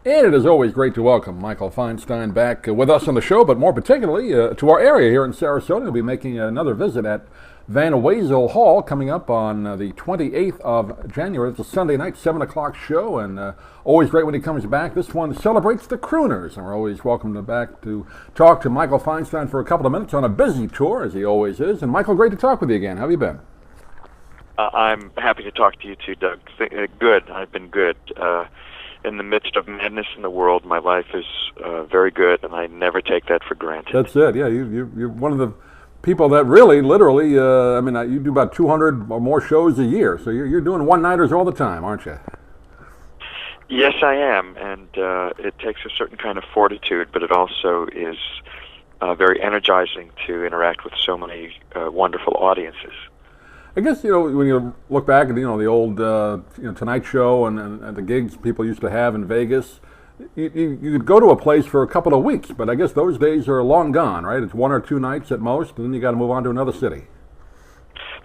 And it is always great to welcome Michael Feinstein back with us on the show, but more particularly to our area here in Sarasota. He'll be making another visit at Van Wezel Hall coming up on the 28th of January. It's a Sunday night, 7 o'clock show, and always great when he comes back. This one celebrates the Crooners, and we're always welcome back to talk to Michael Feinstein for a couple of minutes on a busy tour, as he always is. And Michael, great to talk with you again. How have you been? I'm happy to talk to you too, Doug. Good. I've been good. In the midst of madness in the world, my life is very good, and I never take that for granted. That's it. Yeah, you're one of the people that really, literally, you do about 200 or more shows a year, so you're doing one-nighters all the time, aren't you? Yes, I am, and it takes a certain kind of fortitude, but it also is very energizing to interact with so many wonderful audiences. I guess, when you look back at, the old Tonight Show and the gigs people used to have in Vegas, you could go to a place for a couple of weeks, but I guess those days are long gone, right? It's 1 or 2 nights at most, and then you got to move on to another city.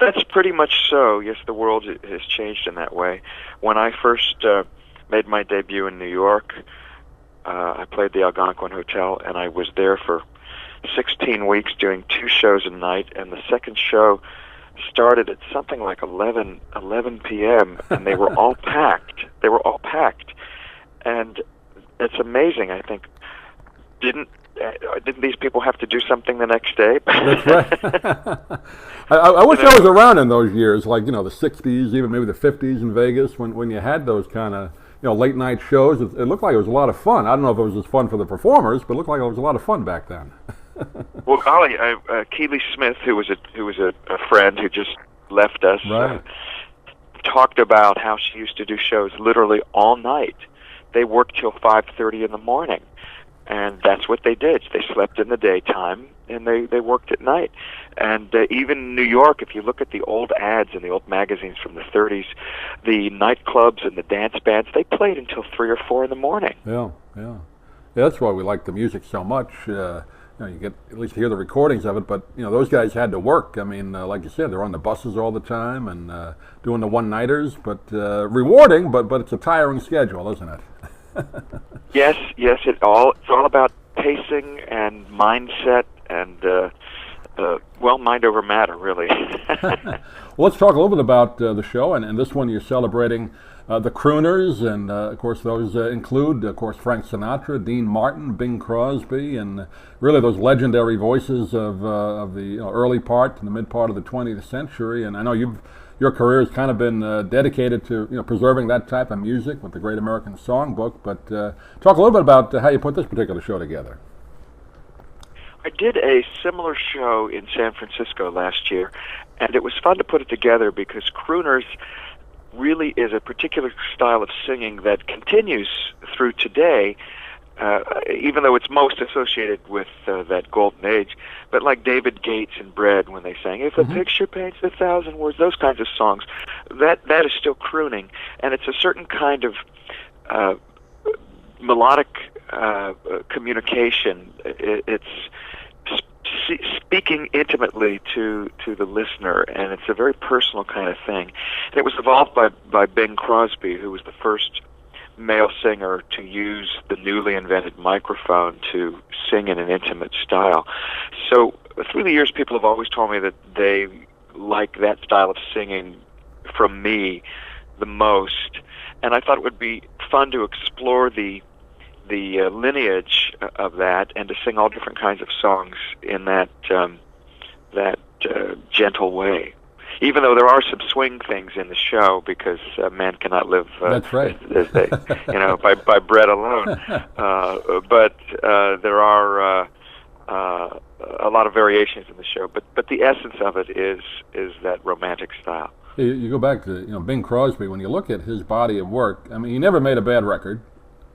That's pretty much so. Yes, the world has changed in that way. When I first made my debut in New York, I played the Algonquin Hotel, and I was there for 16 weeks doing 2 shows a night, and the second show started at something like 11 p.m. and they were all packed. And it's amazing. I think didn't these people have to do something the next day? That's right. I wish I was around in those years, like the 60s, even maybe the 50s in Vegas, when you had those kind of late night shows. It looked like it was a lot of fun. I don't know if it was as fun for the performers, but it looked like it was a lot of fun back then. Well, golly, Keely Smith, who was a friend who just left us, right. Talked about how she used to do shows literally all night. They worked till 5:30 in the morning, and that's what they did. They slept in the daytime, and they worked at night. And even New York, if you look at the old ads in the old magazines from the 30s, the nightclubs and the dance bands, they played until 3 or 4 in the morning. Yeah. That's why we like the music so much. You get at least hear the recordings of it, but those guys had to work. I mean, like you said, they're on the buses all the time and doing the one-nighters, but rewarding, but it's a tiring schedule, isn't it? Yes, it's all about pacing and mindset and mind over matter, really. Well, let's talk a little bit about the show, and this one you're celebrating the Crooners, and of course those include, Frank Sinatra, Dean Martin, Bing Crosby, and really those legendary voices of the early part and the mid part of the 20th century. And I know your career has kind of been dedicated to preserving that type of music with the Great American Songbook. But talk a little bit about how you put this particular show together. I did a similar show in San Francisco last year, and it was fun to put it together because Crooners really is a particular style of singing that continues through today, even though it's most associated with that golden age. But like David Gates and Bread, when they sang, "If a picture paints 1,000 words," those kinds of songs, that is still crooning, and it's a certain kind of melodic communication. It's speaking intimately to the listener, and it's a very personal kind of thing. And it was evolved by Bing Crosby, who was the first male singer to use the newly invented microphone to sing in an intimate style. So through the years, people have always told me that they like that style of singing from me the most, and I thought it would be fun to explore the lineage of that and to sing all different kinds of songs in that gentle way. Even though there are some swing things in the show, because man cannot live that's right. as they, by bread alone. But there are a lot of variations in the show. But the essence of it is that romantic style. You go back to Bing Crosby. When you look at his body of work, I mean, he never made a bad record.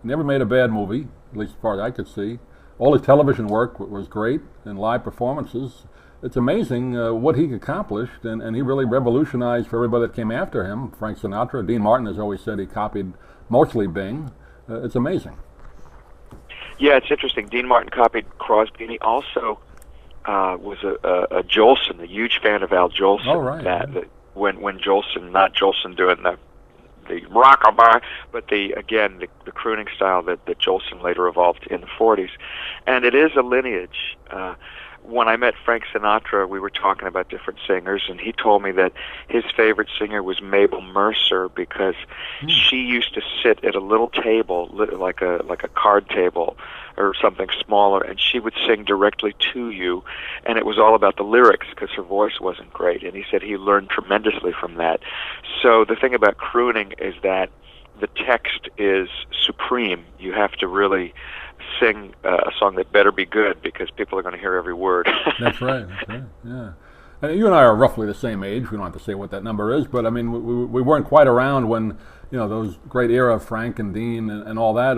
Never made a bad movie, at least as far as I could see. All his television work was great, and live performances. It's amazing what he accomplished, and he really revolutionized for everybody that came after him. Frank Sinatra, Dean Martin has always said he copied mostly Bing. It's amazing. Yeah, it's interesting. Dean Martin copied Crosby, and he also was a Jolson, a huge fan of Al Jolson. Oh, right. When Jolson, not Jolson doing the rockabye, but the crooning style that Jolson later evolved in the 40s. And it is a lineage. When I met Frank Sinatra, we were talking about different singers, and he told me that his favorite singer was Mabel Mercer because she used to sit at a little table, like a card table or something smaller, and she would sing directly to you, and it was all about the lyrics because her voice wasn't great. And he said he learned tremendously from that. So the thing about crooning is that the text is supreme. You have to really sing a song that better be good because people are going to hear every word. That's right. Yeah. And you and I are roughly the same age. We don't have to say what that number is, but I mean, we weren't quite around when, those great era of Frank and Dean and all that.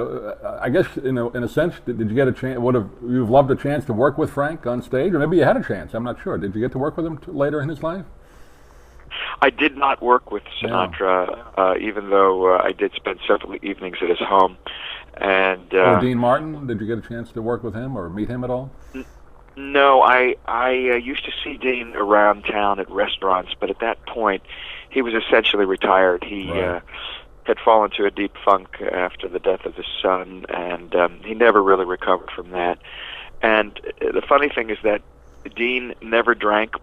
I guess, in a sense, did you get a chance? You've loved a chance to work with Frank on stage, or maybe you had a chance. I'm not sure. Did you get to work with him later in his life? I did not work with Sinatra, even though I did spend several evenings at his home. And or Dean Martin, did you get a chance to work with him or meet him at all? No, I used to see Dean around town at restaurants, but at that point, he was essentially retired. He had fallen to a deep funk after the death of his son, and he never really recovered from that. And the funny thing is that Dean never drank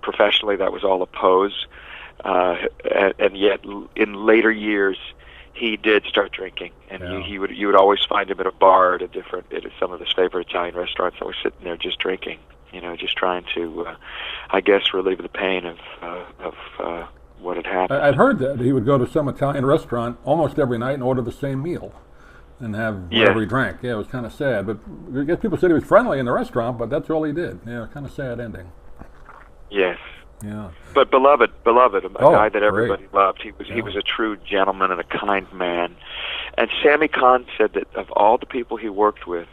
professionally. That was all a pose. And yet, in later years, he did start drinking, and you would always find him at a bar at some of his favorite Italian restaurants, always sitting there just drinking, just trying to, I guess, relieve the pain of what had happened. I'd heard that he would go to some Italian restaurant almost every night and order the same meal and have whatever he drank. Yeah, it was kind of sad, but I guess people said he was friendly in the restaurant, but that's all he did. Yeah, kind of sad ending. Yes. Yeah. But beloved, a guy that everybody great. loved. He was a true gentleman and a kind man. And Sammy Kahn said that of all the people he worked with,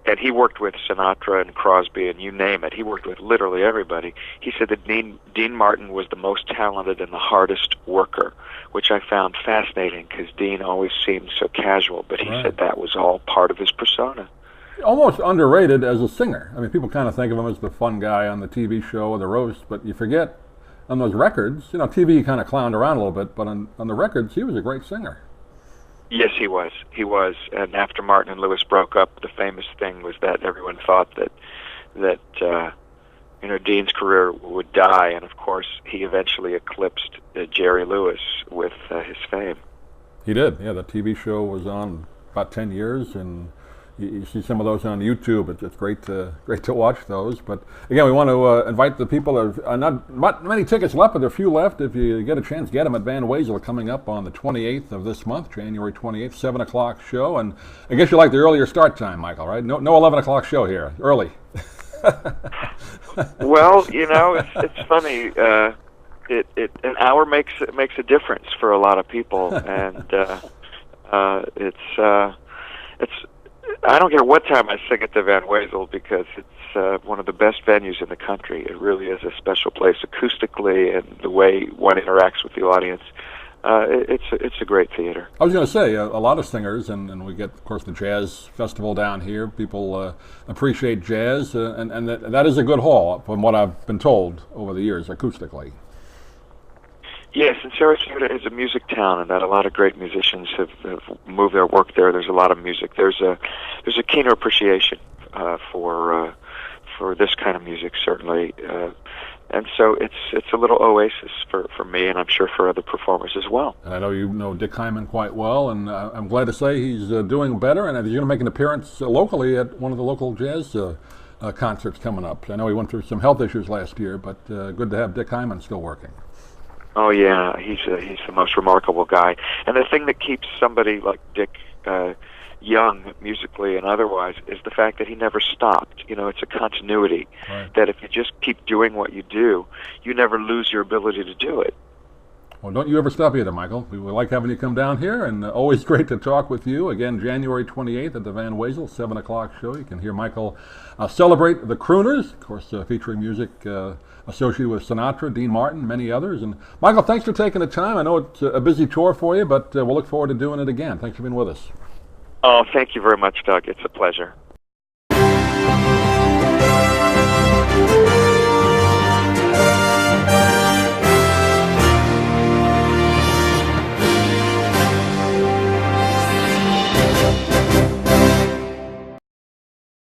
and he worked with Sinatra and Crosby and you name it, he worked with literally everybody. He said that Dean Martin was the most talented and the hardest worker, which I found fascinating because Dean always seemed so casual, but he said that was all part of his persona. Almost underrated as a singer. I mean, people kind of think of him as the fun guy on the TV show or the roast, but you forget on those records, TV kind of clowned around a little bit, but on the records, he was a great singer. Yes, he was. He was. And after Martin and Lewis broke up, the famous thing was that everyone thought that Dean's career would die, and of course, he eventually eclipsed Jerry Lewis with his fame. He did. Yeah, the TV show was on about 10 years, and you see some of those on YouTube. It's great to watch those. But again, we want to invite the people. There are not many tickets left, but there are a few left. If you get a chance, get them at Van Wezel coming up on the 28th of this month, January 28th, 7 o'clock show. And I guess you like the earlier start time, Michael, right? No 11 o'clock show here. Early. Well, it's funny. An hour makes a difference for a lot of people, and it's. I don't care what time I sing at the Van Wezel because it's one of the best venues in the country. It really is a special place acoustically, and the way one interacts with the audience. It's a great theater. I was going to say, a lot of singers, and we get, of course, the Jazz Festival down here. People appreciate jazz, and that is a good hall, from what I've been told over the years, acoustically. Yes, and Sarasota is a music town, and that a lot of great musicians have moved their work there. There's a lot of music. There's a keener appreciation for this kind of music, certainly, and so it's a little oasis for me, and I'm sure for other performers as well. And I know you know Dick Hyman quite well, and I'm glad to say he's doing better, and he's going to make an appearance locally at one of the local jazz concerts coming up. I know he went through some health issues last year, but good to have Dick Hyman still working. Oh yeah, he's the most remarkable guy. And the thing that keeps somebody like Dick young musically and otherwise is the fact that he never stopped. It's a continuity. Right. That if you just keep doing what you do, you never lose your ability to do it. Well, don't you ever stop either, Michael. We like having you come down here, and always great to talk with you. Again, January 28th at the Van Wezel, 7 o'clock show. You can hear Michael celebrate the Crooners, of course, featuring music associated with Sinatra, Dean Martin, many others. And Michael, thanks for taking the time. I know it's a busy tour for you, but we'll look forward to doing it again. Thanks for being with us. Oh, thank you very much, Doug. It's a pleasure.